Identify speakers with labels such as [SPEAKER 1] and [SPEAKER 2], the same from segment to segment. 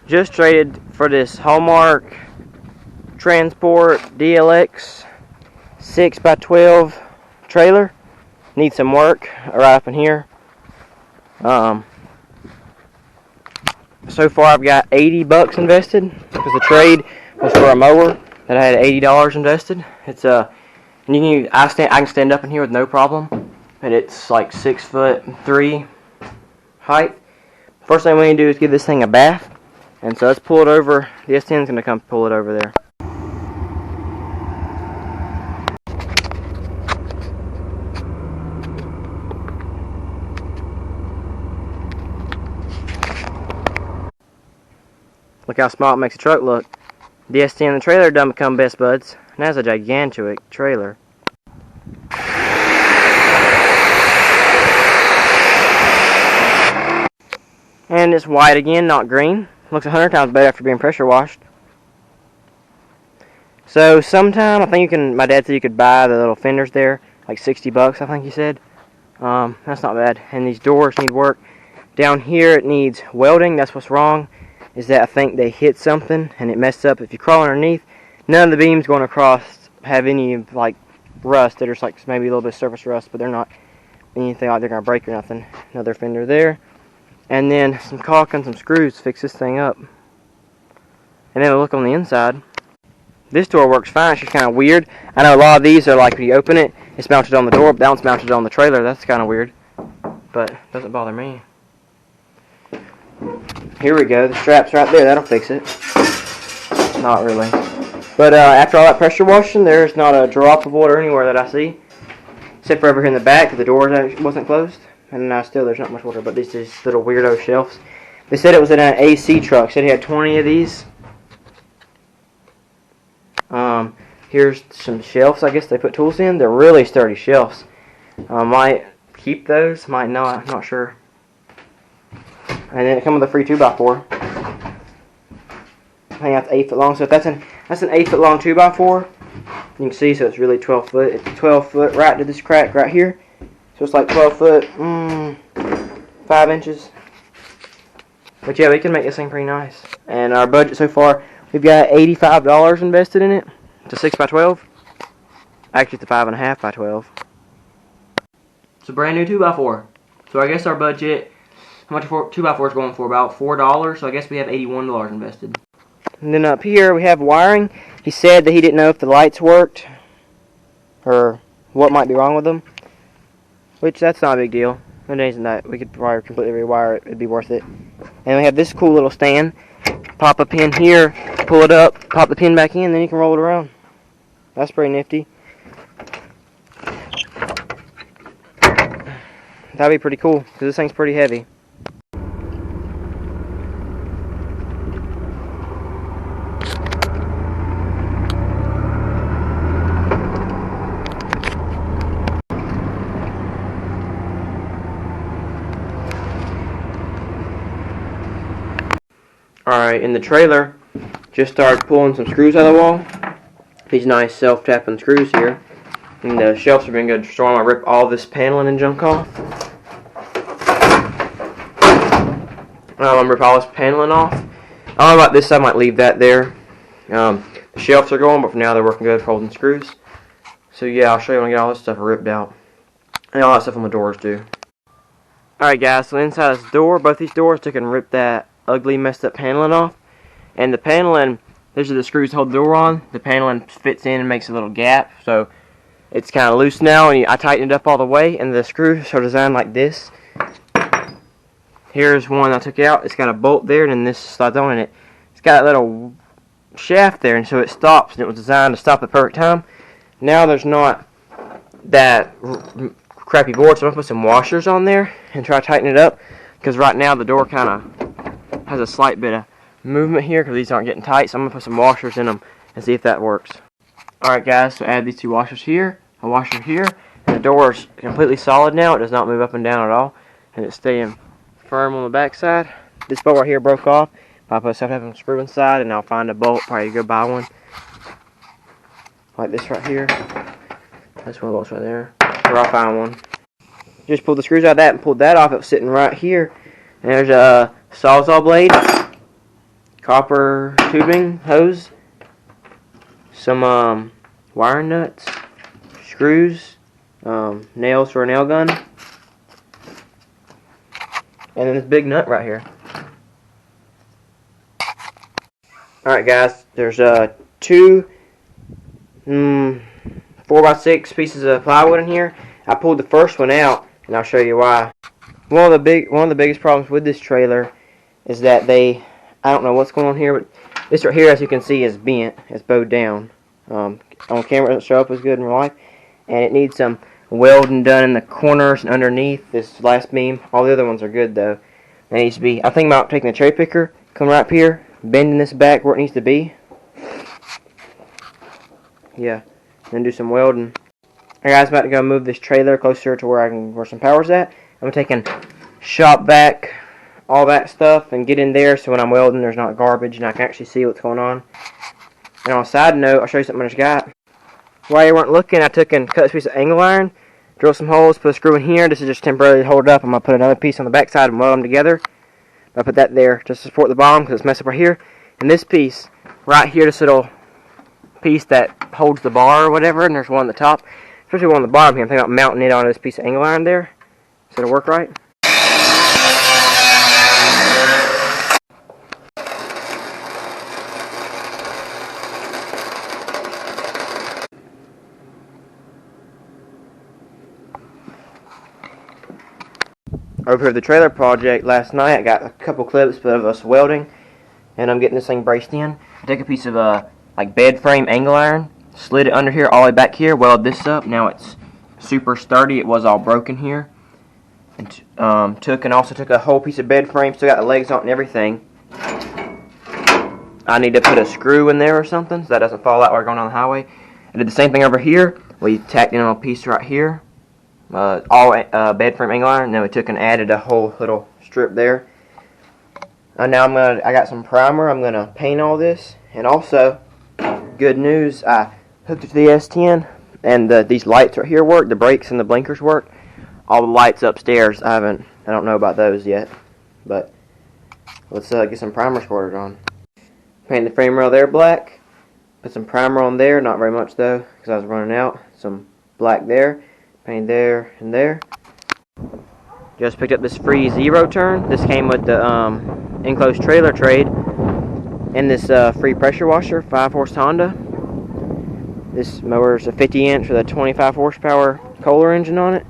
[SPEAKER 1] Just traded for this Hallmark Transport DLX 6x12 trailer. Needs some work right up in here. So far I've got $80 invested because the trade was for a mower that I had $80 invested. It's I can stand up in here with no problem, and it's like 6'3" height. First thing we need to do is give this thing a bath, and so let's pull it over. The S10 is going to come pull it over there. Look how small it makes the truck look. The S10 and the trailer done become best buds, and that's a gigantic trailer. And it's white again, not green. Looks 100 times better after being pressure washed. So sometime, I think you can, my dad said you could buy the little fenders there, like $60 I think he said. That's not bad. And these doors need work. Down here it needs welding. That's what's wrong, is that I think they hit something and it messed up. If you crawl underneath, none of the beams going across have any like rust. They're just like maybe a little bit of surface rust, but they're not anything like they're going to break or nothing. Another fender there. And then some caulk and some screws to fix this thing up. And then we'll look on the inside. This door works fine. It's just kind of weird. I know a lot of these are like when you open it, it's mounted on the door, but that one's mounted on the trailer. That's kind of weird. But it doesn't bother me. Here we go. The strap's right there. That'll fix it. Not really. But after all that pressure washing, there's not a drop of water anywhere that I see. Except for over here in the back, the door wasn't closed. And now still there's not much water, but these little weirdo shelves. They said it was in an AC truck. Said he had 20 of these. Here's some shelves I guess they put tools in. They're really sturdy shelves. Might keep those, might not, I'm not sure. And then it comes with a free 2x4. I think that's 8 foot long. So if that's an 8 foot long 2x4, you can see, so it's really 12 foot. It's 12 foot right to this crack right here. So it's like 12 foot, 5 inches. But yeah, we can make this thing pretty nice. And our budget so far, we've got $85 invested in it. It's a 6x12. Actually, it's a 5.5x12. It's a brand new 2x4. So I guess our budget, how much 2x4 is going for? About $4. So I guess we have $81 invested. And then up here we have wiring. He said that he didn't know if the lights worked or what might be wrong with them. Which, that's not a big deal. It isn't that. We could probably completely rewire it. It'd be worth it. And we have this cool little stand. Pop a pin here, pull it up, pop the pin back in, then you can roll it around. That's pretty nifty. That'd be pretty cool, because this thing's pretty heavy. Alright, in the trailer, just started pulling some screws out of the wall. These nice self-tapping screws here. And the shelves have been good. So I'm going to rip all this paneling and junk off. I'm going to rip all this paneling off. I don't know about this, I might leave that there. The shelves are going, but for now they're working good for holding screws. So yeah, I'll show you when I get all this stuff ripped out. And all that stuff on the doors too. Alright guys, so inside this door, both these doors, I can rip that ugly messed up paneling off. And the paneling, these are the screws to hold the door on. The paneling fits in and makes a little gap, so it's kind of loose now, and I tightened it up all the way, and the screws are designed like this. Here's one I took out. It's got a bolt there, and then this slides on in it. It's got a little shaft there, and so it stops, and it was designed to stop at the perfect time. Now there's not that crappy board, so I'm going to put some washers on there and try to tighten it up, because right now the door kind of has a slight bit of movement here because these aren't getting tight, so I'm going to put some washers in them and see if that works. Alright guys, so add these two washers here, a washer here, and the door is completely solid now. It does not move up and down at all, and it's staying firm on the back side. This bolt right here broke off. I'll put a self-tapping screw inside, and I'll find a bolt, probably go buy one like this right here. That's one of the bolts right there, or I'll find one. Just pulled the screws out of that and pulled that off. It was sitting right here, and there's a Sawzall blade copper tubing hose, some wiring nuts, screws, nails for a nail gun, and then this big nut right here. Alright guys, there's two 4x6 pieces of plywood in here. I pulled the first one out, and I'll show you why. One of the biggest problems with this trailer is that I don't know what's going on here, but this right here, as you can see, is bent. It's bowed down. On camera, it doesn't show up as good in real life, and it needs some welding done in the corners and underneath this last beam. All the other ones are good though. It needs to be. I'm thinking about taking the cherry picker, come right up here, bending this back where it needs to be. Yeah, then do some welding. Alright guys, about to go move this trailer closer to where some power's at. I'm taking shop vac, all that stuff, and get in there so when I'm welding there's not garbage and I can actually see what's going on. And on a side note, I'll show you something I just got. While you weren't looking, I took and cut this piece of angle iron, drilled some holes, put a screw in here. This is just temporarily to hold it up. I'm going to put another piece on the back side and weld them together. I put that there just to support the bottom because it's messed up right here. And this piece right here, this little piece that holds the bar or whatever, and there's one at the top, especially one on the bottom here. I'm thinking about mounting it on this piece of angle iron there so it'll work right. Over here, the trailer project last night, I got a couple clips of us welding, and I'm getting this thing braced in. I took a piece of like bed frame angle iron, slid it under here all the way back here, welded this up. Now it's super sturdy. It was all broken here, and also took a whole piece of bed frame, still got the legs on it and everything. I need to put a screw in there or something so that doesn't fall out while we're going on the highway. I did the same thing over here. We tacked in a little piece right here. All bed frame angle iron, and then we took and added a whole little strip there. Now I got some primer. I'm gonna paint all this, and also good news, I hooked it to the S10, and these lights right here work. The brakes and the blinkers work. All the lights upstairs, I don't know about those yet, but let's get some primer squirted on. Paint the frame rail there black. Put some primer on there, not very much though, because I was running out. Some black there. Paint there and there. Just picked up this free zero turn. This came with the enclosed trailer trade and this free pressure washer, 5-horse Honda. This mower is a 50-inch with a 25 horsepower Kohler engine on it.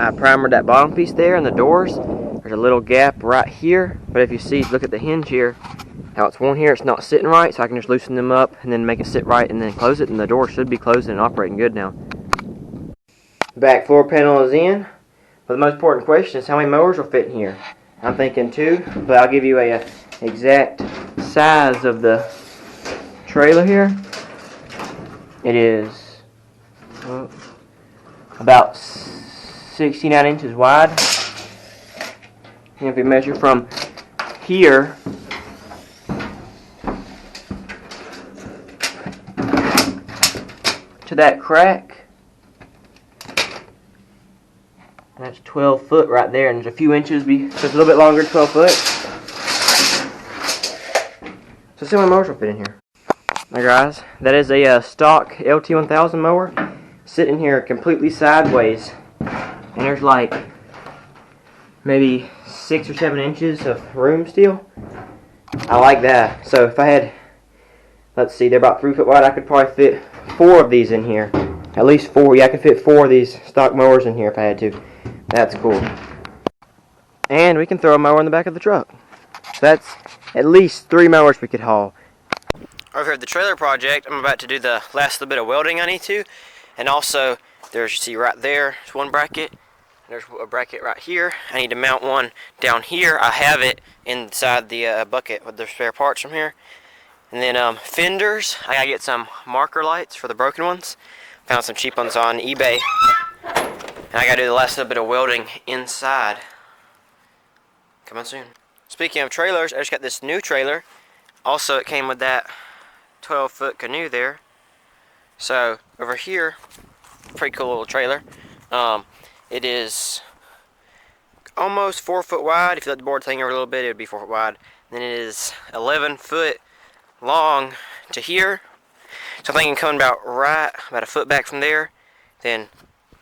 [SPEAKER 1] I primered that bottom piece there and the doors. There's a little gap right here, but if you see, look at the hinge here, how it's worn here, it's not sitting right, so I can just loosen them up and then make it sit right and then close it, and the door should be closed and operating good now. Back floor panel is in, but the most important question is how many mowers will fit in here. I'm thinking 2, but I'll give you a exact size of the trailer here. It is about 69 inches wide, and if we measure from here to that crack, that's 12 foot right there, and there's a few inches, so it's a little bit longer than 12 foot. So see how many mowers will fit in here. Now guys, that is a stock LT1000 mower sitting here completely sideways. And there's like maybe 6 or 7 inches of room still. I like that. So if I had, let's see, they're about 3 foot wide, I could probably fit 4 of these in here. At least 4. Yeah, I could fit 4 of these stock mowers in here if I had to. That's cool. And we can throw a mower in the back of the truck. So that's at least 3 mowers we could haul. Over here at the trailer project, I'm about to do the last little bit of welding I need to. And also, there's, you see right there, there's one bracket. There's a bracket right here. I need to mount one down here. I have it inside the bucket with the spare parts from here. And then fenders. I gotta get some marker lights for the broken ones. Found some cheap ones on eBay. And I gotta do the last little bit of welding inside. coming soon. Speaking of trailers, I just got this new trailer. Also, it came with that 12-foot canoe there. So over here, pretty cool little trailer. It is almost 4 foot wide. If you let the board hang over a little bit, it would be 4 foot wide. Then it is 11 foot long to here. So I'm thinking coming about a foot back from there, then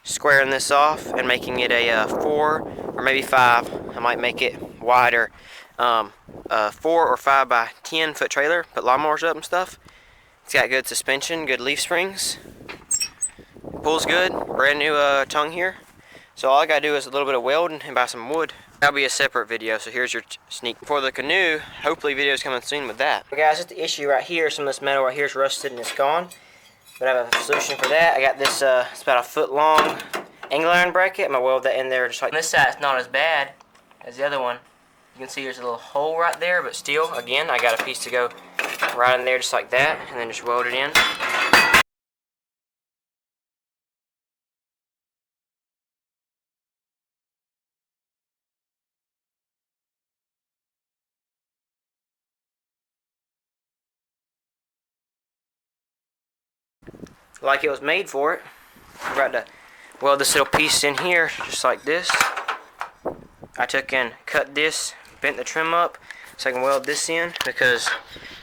[SPEAKER 1] squaring this off and making it a 4 or maybe 5. I might make it wider. A 4 or 5 by 10 foot trailer. Put lawnmowers up and stuff. It's got good suspension, good leaf springs. Pulls good. Brand new tongue here. So all I gotta do is a little bit of welding and buy some wood. That'll be a separate video, so here's your sneak. For the canoe, hopefully video's coming soon with that. Okay guys, just the issue right here, some of this metal right here is rusted and it's gone. But I have a solution for that. I got this, it's about a foot long angle iron bracket. I'm gonna weld that in there just like this side. It's not as bad as the other one. You can see there's a little hole right there, but still, again, I got a piece to go right in there just like that, and then just weld it in. Like it was made for it. I'm about to weld this little piece in here, just like this. I took and cut this, bent the trim up, so I can weld this in, because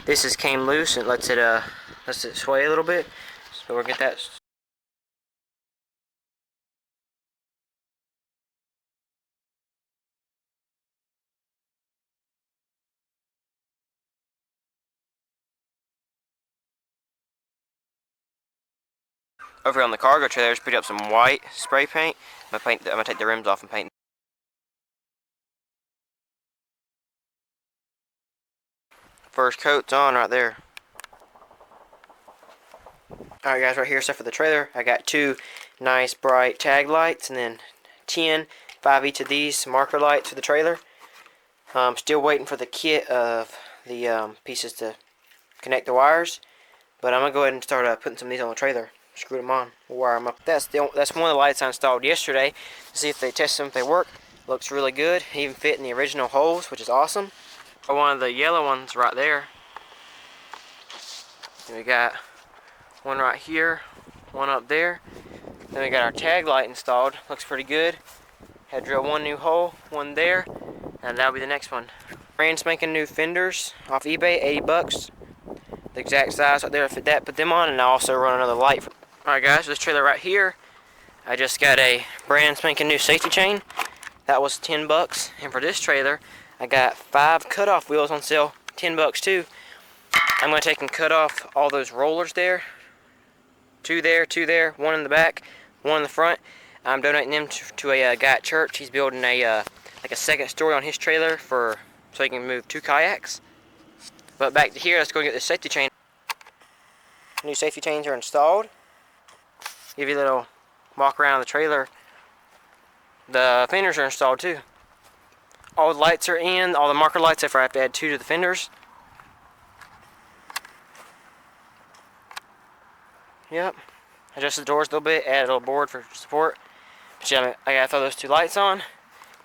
[SPEAKER 1] this is came loose and lets it sway a little bit. So we'll get that. Over on the cargo trailer, just picked up some white spray paint. I'm gonna take the rims off and paint. First coat's on right there. Alright guys, right here, stuff for the trailer. I got 2 nice bright tag lights and then 5 each of these marker lights for the trailer. I'm still waiting for the kit of the pieces to connect the wires. But I'm going to go ahead and start putting some of these on the trailer. Screw them on. We'll wire them up. That's one of the lights I installed yesterday to see if they test them, if they work. Looks really good. Even fit in the original holes, which is awesome. One of the yellow ones right there. And we got one right here, one up there. Then we got our tag light installed. Looks pretty good. Had to drill one new hole, one there, and that'll be the next one. Brand spanking new fenders off eBay, 80 bucks. The exact size right there, fit that, put them on, and I'll also run another light. Alright guys, this trailer right here, I just got a brand spanking new safety chain. That was 10 bucks. And for this trailer, I got 5 cutoff wheels on sale, 10 bucks too. I'm going to take and cut off all those rollers there. 2 there, 1 in the back, 1 in the front. I'm donating them to a guy at church. He's building a like a second story on his trailer so he can move 2 kayaks. But back to here, let's go and get this safety chain. New safety chains are installed. Give you a little walk around the trailer. The fenders are installed too. All the lights are in, all the marker lights, if I have to add 2 to the fenders. Yep. Adjust the doors a little bit, add a little board for support. But yeah, I gotta throw those 2 lights on,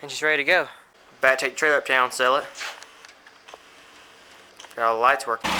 [SPEAKER 1] and she's ready to go. About to take the trailer uptown, sell it. Got all the lights working.